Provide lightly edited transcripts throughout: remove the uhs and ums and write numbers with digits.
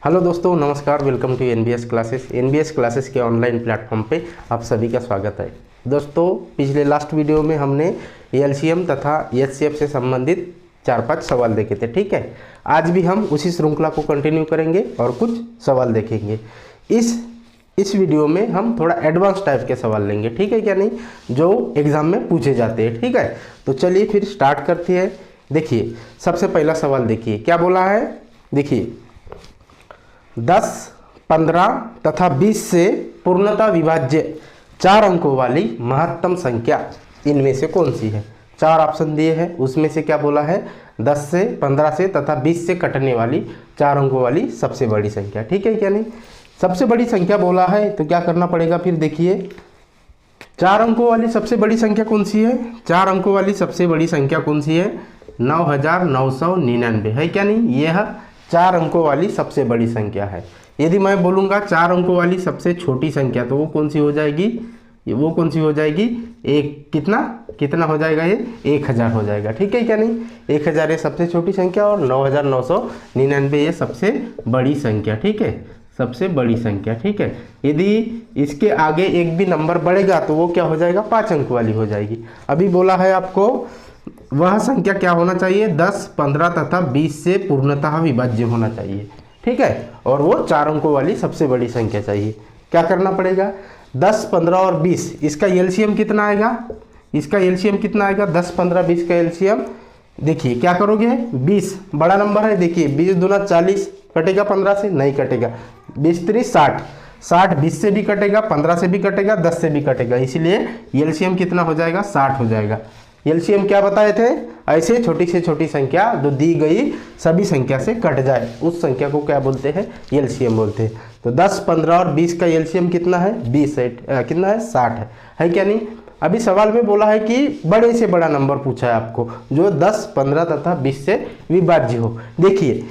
Hello दोस्तों, नमस्कार। Welcome to NBS classes. NBS classes के ऑनलाइन प्लेटफॉर्म पे आप सभी का स्वागत है। दोस्तों, पिछले लास्ट वीडियो में हमने एलसीएम तथा एचसीएफ से संबंधित 4-5 सवाल देखे थे। ठीक है, आज भी हम उसी श्रृंखला को कंटिन्यू करेंगे और कुछ सवाल देखेंगे। इस वीडियो में हम थोड़ा एडवांस टाइप के सवाल लेंगे, ठीक है क्या नहीं, जो एग्जाम में पूछे जाते हैं। ठीक है, तो चलिए फिर स्टार्ट करते हैं। देखिए, सबसे पहला सवाल देखिए क्या बोला है। देखिए, 10, 15 तथा 20 से पूर्णतः विभाज्य 4 अंकों वाली महत्तम संख्या इनमें से कौन सी है। 4 ऑप्शन दिए हैं, उसमें से क्या बोला है, 10 से, 15 से तथा 20 से कटने वाली 4 अंकों वाली सबसे बड़ी संख्या। ठीक है क्या नहीं, सबसे बड़ी संख्या बोला है तो क्या करना पड़ेगा। फिर देखिए, 4 अंकों वाली सबसे बड़ी संख्या कौन सी है। 4 अंकों वाली सबसे बड़ी संख्या कौन सी है, 9999 है क्या नहीं। यह 4 अंकों वाली सबसे बड़ी संख्या है। यदि मैं बोलूँगा 4 अंकों वाली सबसे छोटी संख्या, तो वो कौन सी हो जाएगी, वो कौन सी हो जाएगी, एक कितना हो जाएगा, ये 1000 हो जाएगा। ठीक है क्या नहीं, 1000 ये सबसे छोटी संख्या और 9999 ये सबसे बड़ी संख्या। ठीक है, सबसे बड़ी संख्या। ठीक है, यदि इसके आगे एक भी नंबर बढ़ेगा तो वो क्या हो जाएगा, 5 अंक वाली हो जाएगी। अभी बोला है आपको वह संख्या क्या होना चाहिए, 10, 15 तथा 20 से पूर्णतः विभाज्य होना चाहिए। ठीक है, और वो 4 अंकों वाली सबसे बड़ी संख्या चाहिए। क्या करना पड़ेगा, 10, 15 और 20, इसका एलसीएम कितना आएगा, इसका एलसीएम कितना आएगा, 10, 15, 20 का एलसीएम। देखिए क्या करोगे, 20 बड़ा नंबर है। देखिए 20 दूना 40, कटेगा 15 से, नहीं कटेगा। 20 3 60, 60 20 से भी कटेगा, 15 से भी कटेगा, 10 से भी कटेगा, इसीलिए एलसीएम कितना हो जाएगा, 60 हो जाएगा। एलसीएम क्या बताए थे, ऐसे छोटी से छोटी संख्या जो दी गई सभी संख्या से कट जाए उस संख्या को क्या बोलते हैं, एलसीएम बोलते हैं। तो 10, 15 और 20 का एलसीएम कितना है, 20 है, कितना है, 60 है क्या नहीं। अभी सवाल में बोला है कि बड़े से बड़ा नंबर पूछा है आपको जो 10, 15 तथा 20 से विभाज्य हो। देखिए,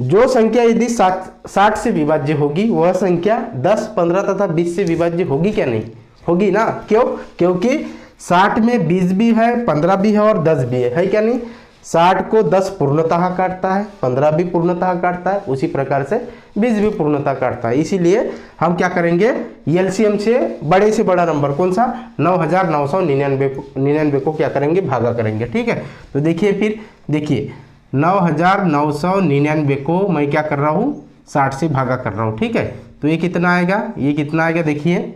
जो संख्या यदि 60 से विभाज्य होगी वह संख्या 10, 15 तथा 20 से विभाज्य होगी क्या नहीं, होगी ना। क्यों, क्योंकि 60 में 20 भी है, 15 भी है और 10 भी है क्या नहीं। 60 को 10 पूर्णतः काटता है, 15 भी पूर्णतः काटता है, उसी प्रकार से 20 भी पूर्णतः काटता है। इसीलिए हम क्या करेंगे, एलसीएम से बड़े से बड़ा नंबर कौन सा, 9999 को क्या करेंगे, भागा करेंगे। ठीक है, तो देखिए फिर देखिए 9999 को मैं क्या कर रहा हूँ, 60 से भागा कर रहा हूँ। ठीक है, तो ये कितना आएगा, ये कितना आएगा, देखिए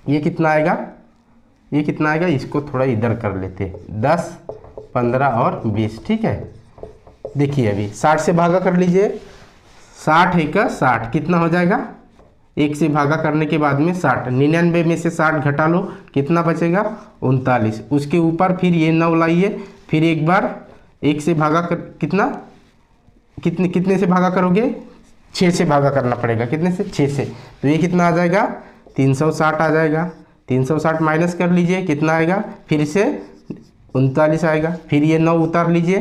ये कितना आएगा, ये कितना आएगा, इसको थोड़ा इधर कर लेते हैं, 10, 15 और 20। ठीक है, देखिए अभी 60 से भागा कर लीजिए, 60 एक 60 कितना हो जाएगा, 1 से भागा करने के बाद में 60, 99 में से 60 घटा लो, कितना बचेगा, 39। उसके ऊपर फिर ये 9 लाइए, फिर एक बार 1 से भागा कर कितने से भागा करोगे, 6 से भागा करना पड़ेगा, कितने से, 6 से। तो ये कितना आ जाएगा, 360 आ जाएगा। 360 माइनस कर लीजिए, कितना आएगा, फिर से 39 आएगा। फिर ये 9 उतार लीजिए,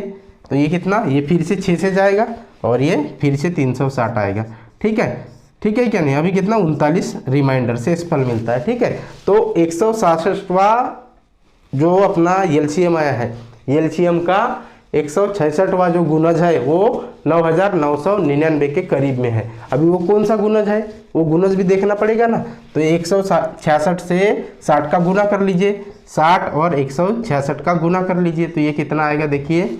तो ये कितना, ये फिर से 6 से जाएगा और ये फिर से 360 आएगा। ठीक है, ठीक है क्या नहीं, अभी कितना, 39 रिमाइंडर से फल मिलता है। ठीक है, तो 166वां जो अपना एलसीएम आया है, एलसीएम का 166वां जो गुणज है वो 9999 के करीब में है। अभी वो कौन सा गुणज है, वो गुणज भी देखना पड़ेगा ना। तो 166 से 60 का गुना कर लीजिए, 60 और 166 का गुना कर लीजिए, तो ये कितना आएगा, देखिए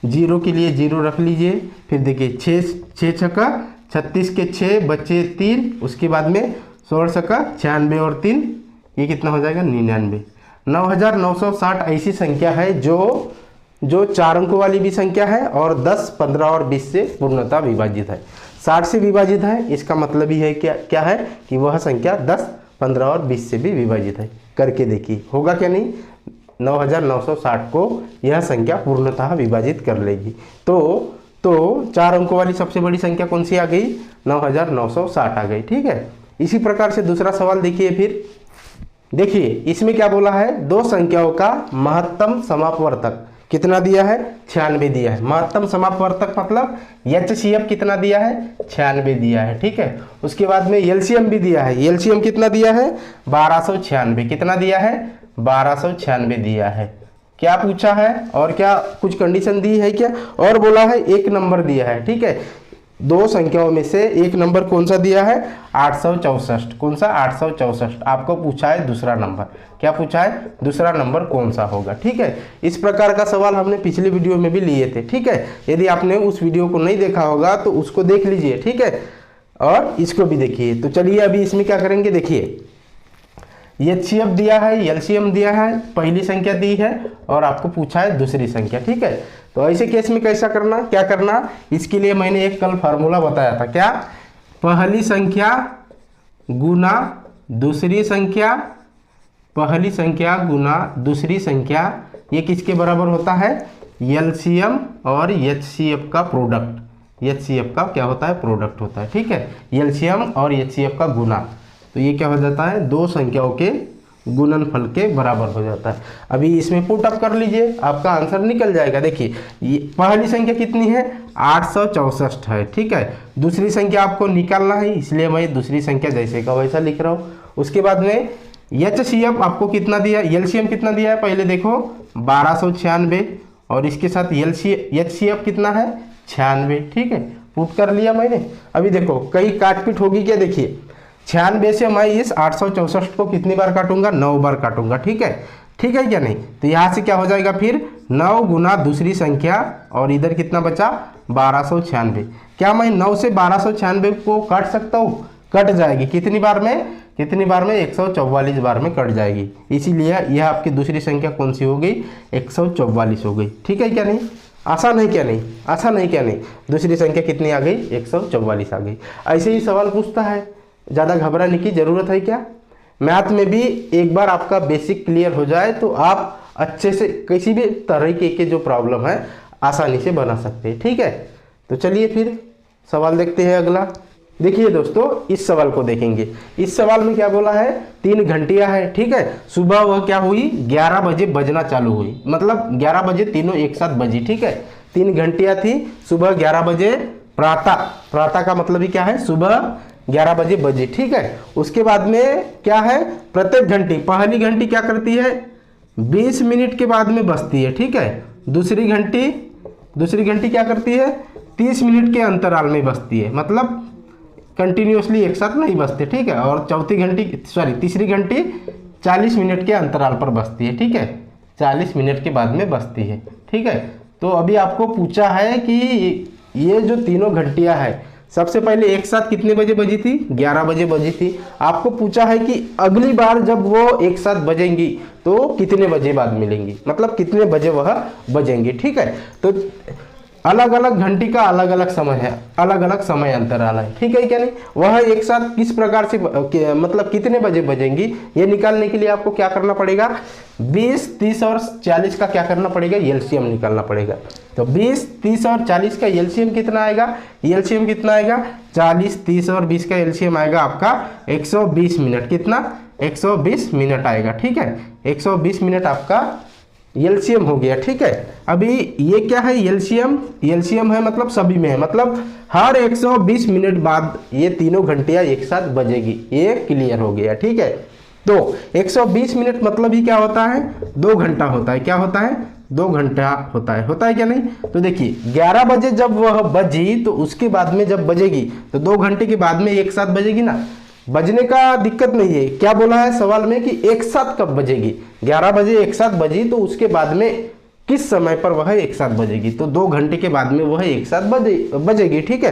0 के लिए 0 रख लीजिए। फिर देखिए 6 छक्का 36 के 6 बचे 3, उसके बाद में 16 छक्का 96 और 3, ये कितना हो जाएगा, 99। 9960 ऐसी संख्या है जो 4 अंकों वाली भी संख्या है और 10, 15 और 20 से पूर्णतः विभाजित है। 60 से विभाजित है, इसका मतलब ही है क्या है कि वह संख्या 10, 15 और 20 से भी विभाजित है। करके देखिए होगा क्या नहीं, 9960 को यह संख्या पूर्णतः विभाजित कर लेगी। तो 4 अंकों वाली सबसे बड़ी संख्या कौन सी आ गई, 9960 आ गई। ठीक है, इसी प्रकार से दूसरा सवाल देखिए। फिर देखिए इसमें क्या बोला है, 2 संख्याओं का महत्तम समापवर्तक कितना दिया है, 96 दिया है। महत्तम समापवर्तक मतलब एचसीएफ कितना दिया है, 96 दिया है। ठीक है, उसके बाद में एलसीएम भी दिया है। एलसीएम कितना दिया है, 1296। कितना दिया है, 1296 दिया है। क्या पूछा है और क्या कुछ कंडीशन दी है क्या, और बोला है एक नंबर दिया है। ठीक है, दो संख्याओं में से एक नंबर कौन सा दिया है? 864। कौन सा? 864। आपको पूछा है दूसरा नंबर। क्या पूछा है? दूसरा नंबर कौन सा होगा। ठीक है, इस प्रकार का सवाल हमने पिछली वीडियो में भी लिए थे। ठीक है, यदि आपने उस वीडियो को नहीं देखा होगा तो उसको देख लीजिए। ठीक है, और इसको भी देखिए। तो चलिए अभी इसमें क्या करेंगे, देखिए एचसीएफ दिया है, एलसीएम दिया है, पहली संख्या दी है और आपको पूछा है दूसरी संख्या। ठीक है, तो ऐसे केस में कैसा करना, क्या करना, इसके लिए मैंने एक कल फार्मूला बताया था। क्या? पहली संख्या गुना दूसरी संख्या, पहली संख्या गुना दूसरी संख्या, ये किसके बराबर होता है? एलसीएम और एचसीएफ का प्रोडक्ट। एचसीएफ का क्या होता है? प्रोडक्ट होता है। ठीक है, एलसीएम और एचसीएफ का गुना, तो ये क्या हो जाता है? दो संख्याओं के गुणनफल के बराबर हो जाता है। अभी इसमें पुट अप कर लीजिए, आपका आंसर निकल जाएगा। देखिए पहली संख्या कितनी है? 864 है। ठीक है, दूसरी संख्या आपको निकालना है, इसलिए मैं दूसरी संख्या जैसे का वैसा लिख रहा हूँ। उसके बाद में एचसीएफ आपको कितना दिया, एलसीएम कितना दिया है पहले देखो, 1296, और इसके साथ एचसीएफ कितना है? 96। ठीक है, पुट कर लिया मैंने। अभी देखो कहीं काटपीट होगी क्या? देखिए 96 से मैं इस 864 को कितनी बार काटूंगा? 9 बार काटूंगा। ठीक है, ठीक है क्या नहीं? तो यहाँ से क्या हो जाएगा फिर? 9 गुना दूसरी संख्या, और इधर कितना बचा? 1296। क्या मैं 9 से 1296 को काट सकता हूँ? कट जाएगी। कितनी बार में? कितनी बार में? 144 बार में कट जाएगी। इसीलिए यह आपकी दूसरी संख्या कौन सी हो गई? 144 हो गई। ठीक है क्या नहीं? आसान है क्या नहीं? आसान है क्या नहीं? दूसरी संख्या कितनी आ गई? 144 आ गई। ऐसे ही सवाल पूछता है, ज़्यादा घबराने की ज़रूरत है क्या? मैथ में भी एक बार आपका बेसिक क्लियर हो जाए तो आप अच्छे से किसी भी तरीके के जो प्रॉब्लम है आसानी से बना सकते हैं। ठीक है, तो चलिए फिर सवाल देखते हैं अगला। देखिए दोस्तों, इस सवाल को देखेंगे। इस सवाल में क्या बोला है? 3 घंटियां है। ठीक है, सुबह वह क्या हुई? 11 बजे बजना चालू हुई, मतलब 11 बजे तीनों एक साथ बजी। ठीक है, 3 घंटियां थी, सुबह 11 बजे, प्रातः का मतलब ही क्या है? सुबह 11 बजे बजे। ठीक है, उसके बाद में क्या है? प्रत्येक घंटी, पहली घंटी क्या करती है? 20 मिनट के बाद में बजती है। ठीक है, दूसरी घंटी क्या करती है? 30 मिनट के अंतराल में बजती है, मतलब कंटिन्यूसली एक साथ नहीं बजते। ठीक है, और तीसरी घंटी 40 मिनट के अंतराल पर बजती है। ठीक है, 40 मिनट के बाद में बजती है। ठीक है, तो अभी आपको पूछा है कि ये जो तीनों घंटियां है, सबसे पहले एक साथ कितने बजे बजी थी? 11 बजे बजी थी। आपको पूछा है कि अगली बार जब वो एक साथ बजेंगी तो कितने बजे बाद मिलेंगी, मतलब कितने बजे वह बजेंगी। ठीक है, तो अलग अलग घंटी का अलग अलग समय है, अलग अलग समय अंतराल है। ठीक है क्या नहीं? वह एक साथ किस प्रकार से मतलब कितने बजे बजेंगी, ये निकालने के लिए आपको क्या करना पड़ेगा? 20, 30 और 40 का क्या करना पड़ेगा? एलसीएम निकालना पड़ेगा। तो 20, 30 और 40 का एलसीएम कितना आएगा? एलसीएम कितना आएगा? 40, 30 और 20 का एलसीएम आएगा आपका 120 मिनट। कितना? 120 मिनट आएगा। ठीक है, 120 मिनट आपका एलसीएम हो गया। ठीक है, अभी ये क्या है? एलसीएम है, मतलब सभी में है, मतलब हर 120 मिनट बाद ये तीनों घंटियां एक साथ बजेगी। ये क्लियर हो गया। ठीक है, तो 120 मिनट मतलब ही क्या होता है? 2 घंटा होता है। क्या होता है? 2 घंटा होता है क्या नहीं? तो देखिए 11 बजे जब वह बजी तो उसके बाद में जब बजेगी तो 2 घंटे के बाद में एक साथ बजेगी ना। बजने का दिक्कत नहीं है। क्या बोला है सवाल में कि एक साथ कब बजेगी? 11 बजे एक साथ बजी तो उसके बाद में किस समय पर वह एक साथ बजेगी? तो 2 घंटे के बाद में वह एक साथ बजेगी। ठीक है,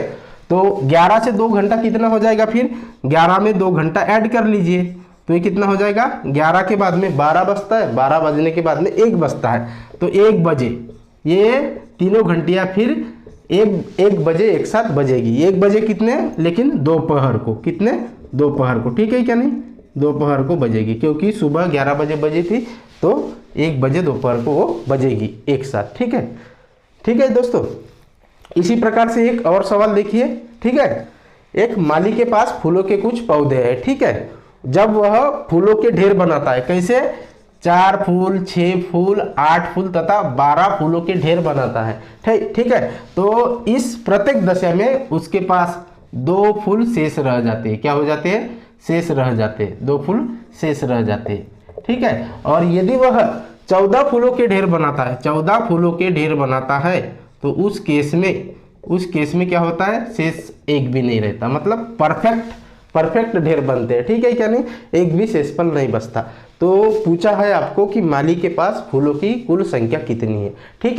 तो 11 से 2 घंटा कितना हो जाएगा? फिर 11 में 2 घंटा ऐड कर लीजिए तो ये कितना हो जाएगा? 11 के बाद में 12 बजता है, 12 बजने के बाद में 1 बजता है, तो 1 बजे ये तीनों घंटियां फिर एक बजे एक साथ बजेगी। 1 बजे कितने? लेकिन दोपहर को। कितने? दोपहर को। ठीक है क्या नहीं? दोपहर को बजेगी, क्योंकि सुबह 11 बजे बजी थी तो 1 बजे दोपहर को वो बजेगी एक साथ। ठीक है, ठीक है दोस्तों, इसी प्रकार से एक और सवाल देखिए। ठीक है, एक माली के पास फूलों के कुछ पौधे हैं। ठीक है, जब वह फूलों के ढेर बनाता है, कैसे? 4 फूल, 6 फूल, 8 फूल तथा 12 फूलों के ढेर बनाता है। ठीक है, तो इस प्रत्येक दशा में उसके पास 2 फूल शेष रह जाते हैं। क्या हो जाते हैं? शेष रह जाते हैं, 2 फूल शेष रह जाते हैं। ठीक है, और यदि वह 14 फूलों के ढेर बनाता है, 14 फूलों के ढेर बनाता है, तो उस केस में उस केस में क्या होता है, शेष एक भी नहीं रहता, मतलब परफेक्ट ढेर बनते हैं, ठीक है क्या नहीं, एक भी शेषफल नहीं बचता। तो पूछा है आपको कि माली के पास फूलों की कुल संख्या कितनी है, ठीक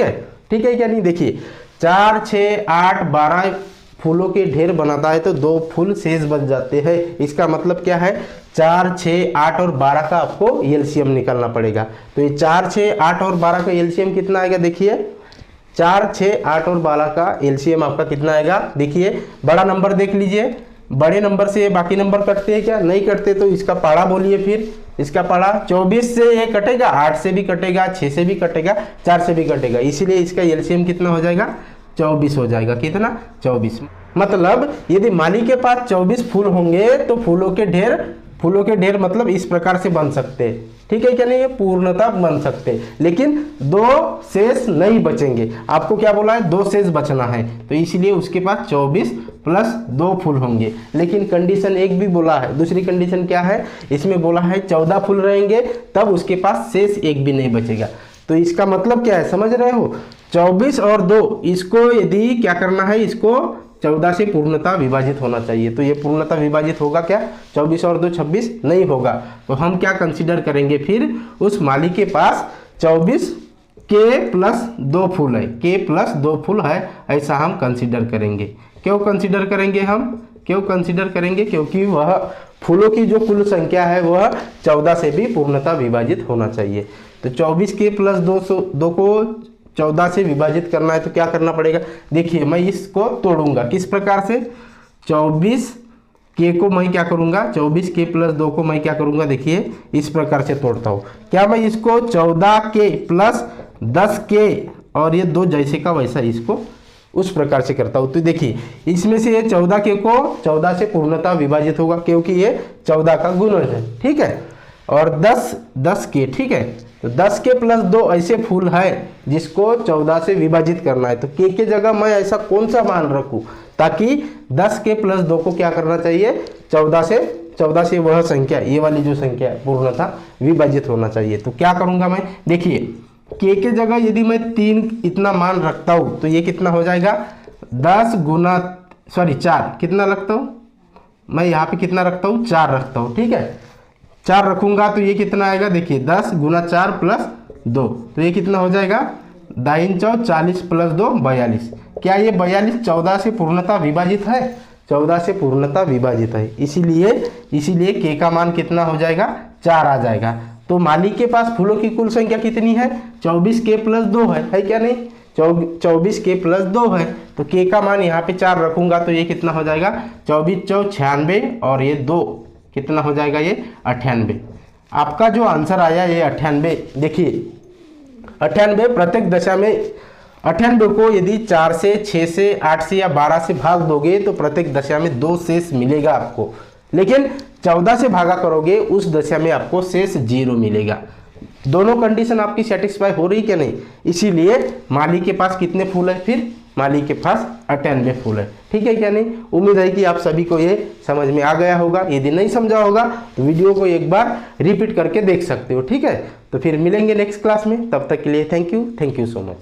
है क्या नहीं। देखिए 4, 6, 8, 12 फूलों के ढेर बनाता है तो 2 फूल शेष बच जाते हैं। इसका मतलब क्या है, 4, 6, 8 और 12 का आपको एलसीएम निकालना पड़ेगा। तो ये 4, 6, 8 और 12 का एलसीएम कितना आएगा, देखिए 4, 6, 8 और 12 का एलसीएम आपका कितना आएगा, देखिए बड़ा नंबर देख लीजिए, बड़े नंबर से बाकी नंबर कटते हैं क्या, नहीं कटते, तो इसका पाड़ा बोलिए, फिर इसका पाड़ा 24 से ये कटेगा, 8 से भी कटेगा, 6 से भी कटेगा, 4 से भी कटेगा, इसीलिए इसका एलसीएम कितना हो जाएगा, 24 हो जाएगा। कितना, 24। मतलब यदि माली के पास 24 फूल होंगे तो फूलों के ढेर मतलब इस प्रकार से बन सकते हैं, ठीक है क्या नहीं, ये पूर्णतः बन सकते हैं, लेकिन 2 शेष नहीं बचेंगे। आपको क्या बोला है, 2 शेष बचना है, तो इसलिए उसके पास 24 प्लस 2 फूल होंगे। लेकिन कंडीशन एक भी बोला है, दूसरी कंडीशन क्या है, इसमें बोला है 14 फूल रहेंगे तब उसके पास शेष एक भी नहीं बचेगा। तो इसका मतलब क्या है, समझ रहे हो, 24 और 2, इसको यदि क्या करना है, इसको 14 से पूर्णतः विभाजित होना चाहिए। तो ये पूर्णतः विभाजित होगा क्या, 24 और 2 26 नहीं होगा। तो हम क्या कंसीडर करेंगे, फिर उस माली के पास 24 के प्लस 2 फूल है, के प्लस 2 फूल है, ऐसा हम कंसीडर करेंगे। क्यों कंसीडर करेंगे क्योंकि वह फूलों की जो कुल संख्या है वह 14 से भी पूर्णतः विभाजित होना चाहिए। तो 24 के प्लस 2 को 14 से विभाजित करना है तो क्या करना पड़ेगा, देखिए मैं इसको तोड़ूंगा किस प्रकार से, 24 के को मैं क्या करूंगा, 24 के प्लस 2 को मैं क्या करूंगा, देखिए इस प्रकार से तोड़ता हूं। क्या मैं इसको 14 के प्लस 10 के और ये 2 जैसे का वैसा इसको उस प्रकार से करता हूं। तो देखिए इसमें से ये 14 के को 14 से पूर्णतः विभाजित होगा क्योंकि ये 14 का गुणन है, ठीक है, और 10 के, ठीक है। तो 10 के प्लस 2 ऐसे फूल है जिसको 14 से विभाजित करना है। तो के जगह मैं ऐसा कौन सा मान रखूं ताकि 10 के प्लस 2 को क्या करना चाहिए, 14 से वह संख्या, ये वाली जो संख्या है पूर्णतः विभाजित होना चाहिए। तो क्या करूंगा मैं, देखिए के जगह यदि मैं 3 इतना मान रखता हूं तो ये कितना हो जाएगा, 4 कितना रखता हूं मैं, यहाँ पे कितना रखता हूँ, 4 रखता हूँ, ठीक है। 4 रखूंगा तो ये कितना आएगा, देखिए 10 गुना 4 प्लस 2, तो ये कितना हो जाएगा, 2 4 40 प्लस 2 42। क्या ये 42 14 से पूर्णतः विभाजित है, 14 से पूर्णतः विभाजित है, इसीलिए के का मान कितना हो जाएगा, 4 आ जाएगा। तो माली के पास फूलों की कुल संख्या कितनी है, 24 के प्लस 2 है क्या नहीं, 24 के प्लस 2 है। तो के का मान यहाँ पे 4 रखूंगा तो ये कितना हो जाएगा, 24 4 96 और ये 2 कितना हो जाएगा, ये 98। आपका जो आंसर आया ये 98। देखिए 98 प्रत्येक दशा में 98 को यदि 4 से 6 से 8 से या 12 से भाग दोगे तो प्रत्येक दशा में 2 शेष मिलेगा आपको, लेकिन 14 से भागा करोगे उस दशा में आपको शेष 0 मिलेगा। दोनों कंडीशन आपकी सेटिस्फाई हो रही क्या नहीं, इसीलिए माली के पास कितने फूल है, फिर माली के पास 98 फूल है, ठीक है क्या नहीं। उम्मीद है कि आप सभी को ये समझ में आ गया होगा। यदि नहीं समझा होगा तो वीडियो को एक बार रिपीट करके देख सकते हो, ठीक है। तो फिर मिलेंगे नेक्स्ट क्लास में, तब तक के लिए थैंक यू सो मच।